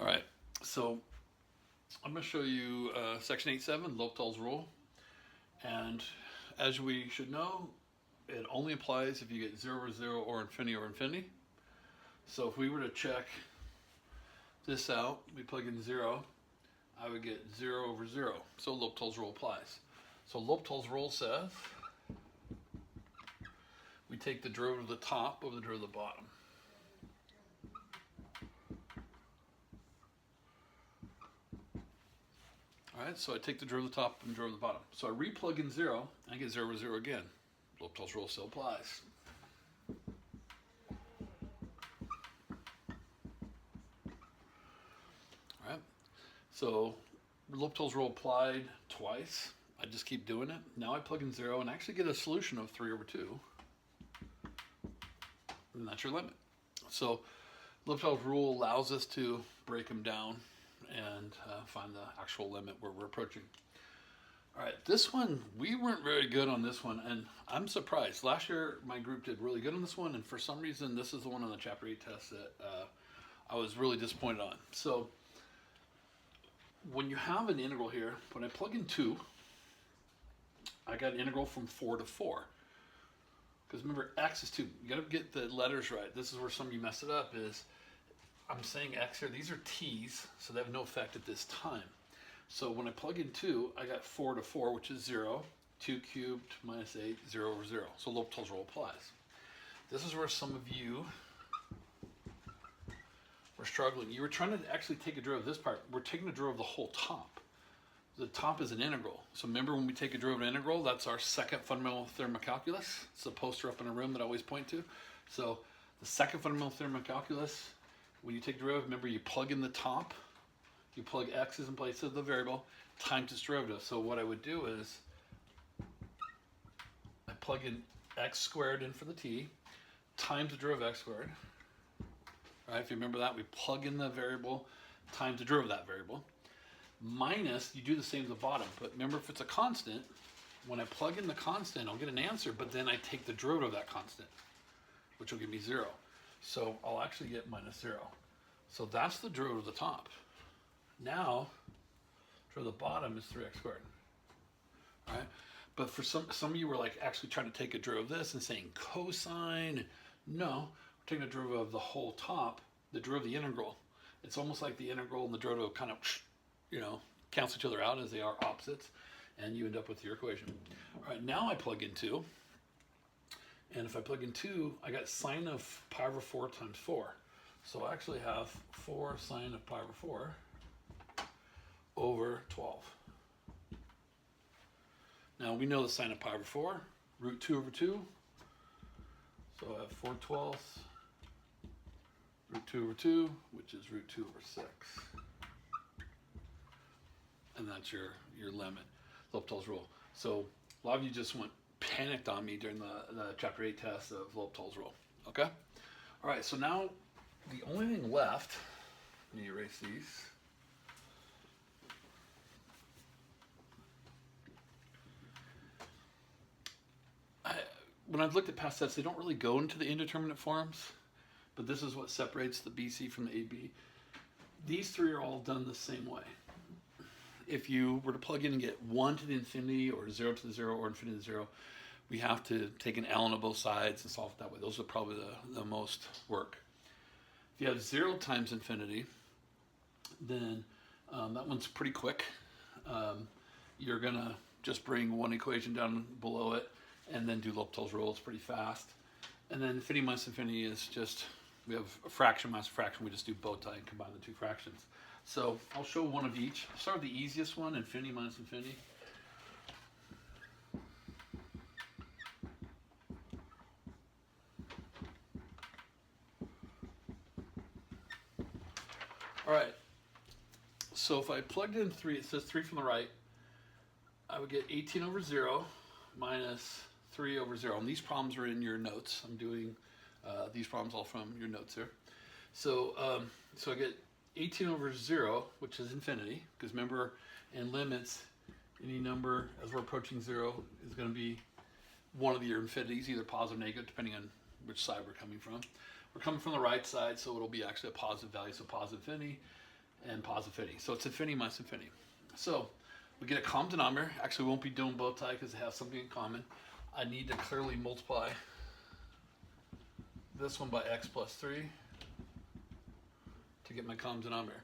All right, so I'm going to show you Section 8.7, L'Hopital's rule. And as we should know, it only applies if you get 0 over 0 or infinity over infinity. So if we were to check this out, we plug in 0, I would get 0 over 0. So L'Hopital's rule applies. So L'Hopital's rule says we take the derivative of the top over the derivative of the bottom. All right, so I take the derivative of the top and derivative of the bottom. So I replug in 0, and I get 0 over 0 again. L'Hopital's rule still applies. All right, so L'Hopital's rule applied twice. I just keep doing it. Now I plug in 0 and actually get a solution of 3 over 2. And that's your limit. So L'Hopital's rule allows us to break them down and find the actual limit where we're approaching. All right, this one, we weren't very good on this one, and I'm surprised. Last year, my group did really good on this one, and for some reason, this is the one on the Chapter 8 test that I was really disappointed on. So when you have an integral here, when I plug in 2, I got an integral from 4 to 4. Because remember, x is 2. You got to get the letters right. This is where some of you mess it up is, I'm saying x here. These are t's, so they have no effect at this time. So when I plug in 2, I got 4 to 4, which is 0. 2 cubed minus 8, 0 over 0. So L'Hopital's rule applies. This is where some of you were struggling. You were trying to actually take a derivative of this part. We're taking a derivative of the whole top. The top is an integral. So remember when we take a derivative of an integral, that's our second fundamental theorem of calculus. It's a poster up in a room that I always point to. So the second fundamental theorem of calculus, when you take derivative, remember you plug in the top, you plug x's in place of the variable, times its derivative. So what I would do is I plug in x squared in for the t, times the derivative of x squared. All right, if you remember that, we plug in the variable times the derivative of that variable. Minus, you do the same at the bottom, but remember if it's a constant, when I plug in the constant, I'll get an answer, but then I take the derivative of that constant, which will give me 0. So I'll actually get minus 0. So that's the derivative of the top. Now, derivative of the bottom is 3x squared. All right? But for some of you were like actually trying to take a derivative of this and saying cosine. No, we're taking a derivative of the whole top, the derivative of the integral. It's almost like the integral and the derivative kind of, cancel each other out as they are opposites, and you end up with your equation. All right, now I plug in 2, and if I plug in 2, I got sine of pi over 4 times 4. So I actually have 4 sine of pi over 4 over 12. Now we know the sine of pi over 4, root 2 over 2. So I have 4/12 root 2 over 2, which is root 2 over 6. And that's your limit, L'Hopital's rule. So a lot of you just went panicked on me during the Chapter 8 test of L'Hopital's rule. Okay? All right, so now the only thing left, let me erase these. When I've looked at past tests, they don't really go into the indeterminate forms, but this is what separates the BC from the AB. These three are all done the same way. If you were to plug in and get 1 to the infinity or 0 to the 0 or infinity to the 0, we have to take an L on both sides and solve it that way. Those are probably the most work. If you have 0 times infinity, then that one's pretty quick. You're going to just bring one equation down below it and then do L'Hopital's rule. It's pretty fast. And then infinity minus infinity is just, we have a fraction minus a fraction. We just do bow tie and combine the two fractions. So I'll show one of each. I'll start with the easiest one, infinity minus infinity. All right. So if I plugged in 3, it says 3 from the right, I would get 18 over 0 minus 3 over 0. And these problems are in your notes. I'm doing these problems all from your notes here. So, so I get 18 over 0, which is infinity, because remember, in limits, any number as we're approaching 0 is going to be one of your infinities, either positive or negative, depending on which side we're coming from. We're coming from the right side, so it'll be actually a positive value, so positive infinity. and positive infinity. So it's infinity minus infinity. So we get a common denominator. Actually, we won't be doing bow tie because they have something in common. I need to clearly multiply this one by x plus 3 to get my common denominator.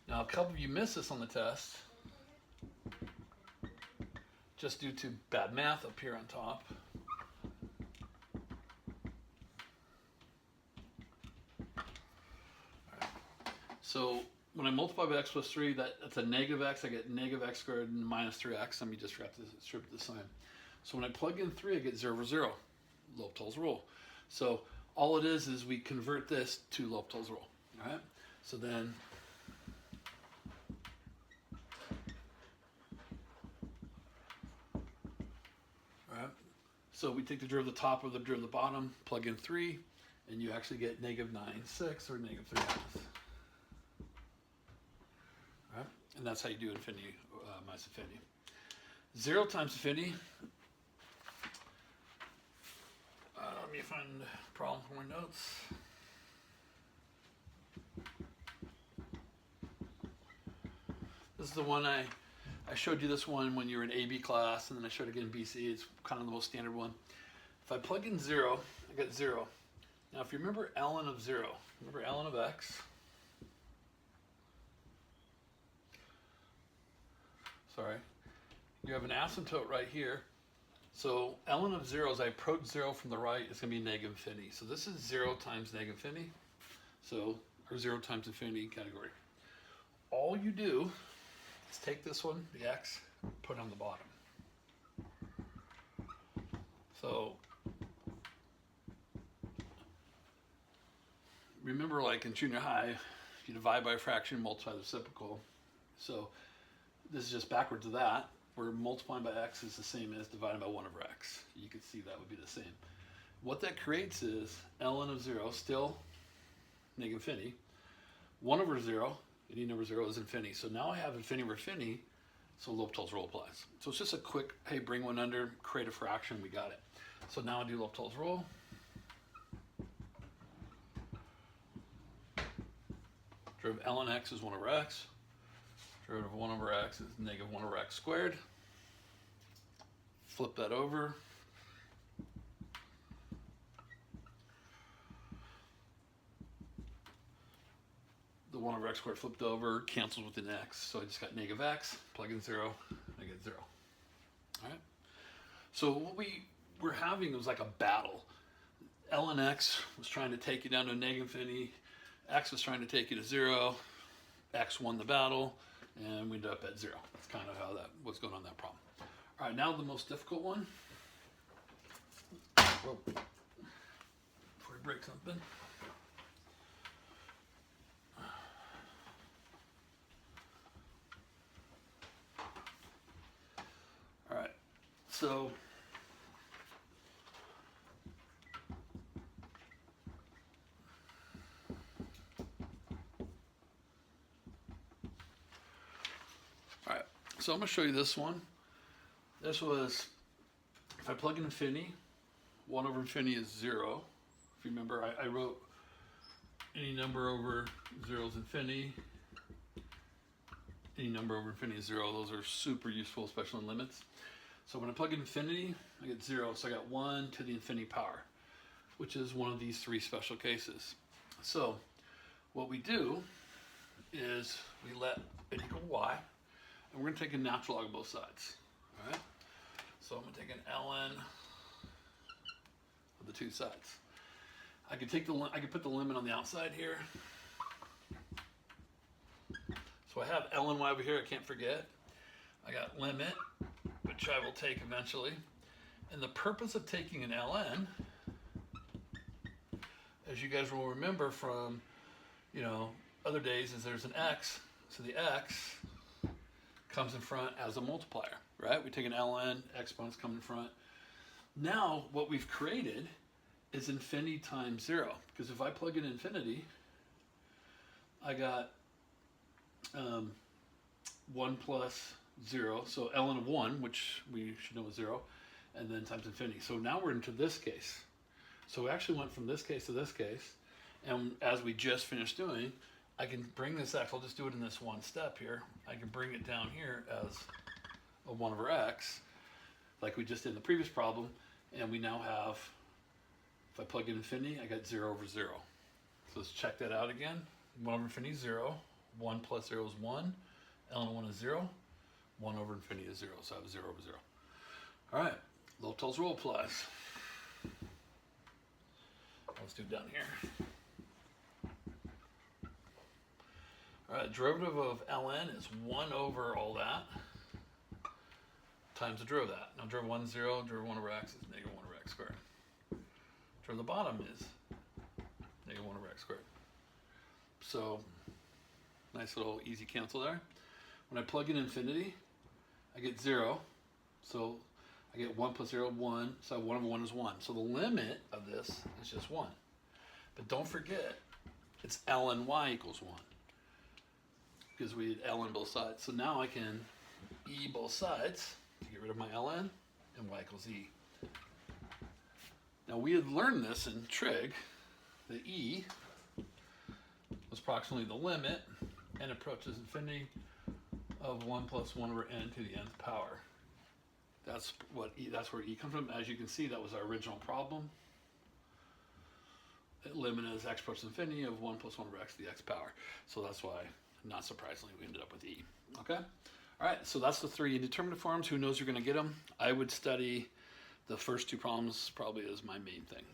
Now, a couple of you missed this on the test just due to bad math up here on top. All right. So when I multiply by x plus 3, that's a negative x. I get negative x squared and minus 3x. Let me just forgot to strip the sign. So when I plug in 3, I get 0 over 0. L'Hopital's rule. So all it is we convert this to L'Hopital's rule. All right. So then so we take the derivative of the top or the derivative of the bottom, plug in 3, and you actually get negative 9/6 or negative 3/2. Right? And that's how you do infinity minus infinity. 0 times infinity. Let me find a problem for my notes. This is the one I showed you this one when you were in AB class, and then I showed it again in BC. It's kind of the most standard one. If I plug in 0, I get 0. Now, if you remember ln of 0, remember ln of x? Sorry. You have an asymptote right here. So ln of 0, as I approach 0 from the right, is going to be negative infinity. So this is 0 times negative infinity. So, or 0 times infinity category. All you do is take this one, the x, put it on the bottom. So remember, like in junior high, you divide by a fraction, multiply the reciprocal. So this is just backwards of that, where multiplying by x is the same as dividing by 1 over x. You could see that would be the same. What that creates is ln of 0, still negative infinity. 1 over 0, any number 0 is infinity. So now I have infinity over infinity, so L'Hopital's rule applies. So it's just a quick, hey, bring one under, create a fraction, we got it. So now I do L'Hopital's rule. Derivative ln x is 1 over x. Derivative of 1 over x is negative 1 over x squared. Flip that over. The 1 over x squared flipped over, cancels with an x. So I just got negative x, plug in 0, I get 0. All right. So what we were having was like a battle. ln x was trying to take you down to a negative infinity. X was trying to take you to 0. X won the battle, and we ended up at 0. That's kind of how that was going on that problem. All right, now the most difficult one. Whoa. Before we break something. All right, so I'm going to show you this one. This was, if I plug in infinity, 1 over infinity is 0. If you remember, I wrote any number over 0 is infinity. Any number over infinity is 0. Those are super useful, especially in limits. So when I plug in infinity, I get 0. So I got 1 to the infinity power, which is one of these 3 special cases. So what we do is we let it equal y. And we're going to take a natural log of both sides. All right? So I'm going to take an ln of the 2 sides. I could put the limit on the outside here. So I have ln y over here, I can't forget. I got limit, which I will take eventually. And the purpose of taking an ln, as you guys will remember from, other days, is there's an x. So the x comes in front as a multiplier, right? We take an ln, exponents come in front. Now, what we've created is infinity times 0. Because if I plug in infinity, I got 1 plus 0. So ln of 1, which we should know is 0, and then times infinity. So now we're into this case. So we actually went from this case to this case. And as we just finished doing, I can bring this x, I'll just do it in this one step here. I can bring it down here as a 1 over x, like we just did in the previous problem, and we now have, if I plug in infinity, I got 0 over 0. So let's check that out again. 1 over infinity is 0, 1 plus 0 is 1, ln of 1 is 0, 1 over infinity is 0, so I have 0 over 0. All right, L'Hopital's rule applies. Let's do it down here. All right, derivative of ln is 1 over all that times the derivative of that. Now derivative 1 is 0, derivative 1 over x is negative 1 over x squared. Derivative of the bottom is negative 1 over x squared. So, nice little easy cancel there. When I plug in infinity, I get 0. So I get 1 plus 0, 1. So 1 over 1 is 1. So the limit of this is just 1. But don't forget, it's ln y equals 1. Because we had ln both sides. So now I can e both sides to get rid of my ln, and y equals e. Now we had learned this in trig, that e was approximately the limit n approaches infinity of 1 plus 1 over n to the nth power. That's where e comes from. As you can see, that was our original problem. The limit is x approaches infinity of 1 plus 1 over x to the x power. So that's why, not surprisingly, we ended up with e. Okay? All right, so that's the 3 indeterminate forms. Who knows you're going to get them? I would study the first 2 problems probably as my main thing.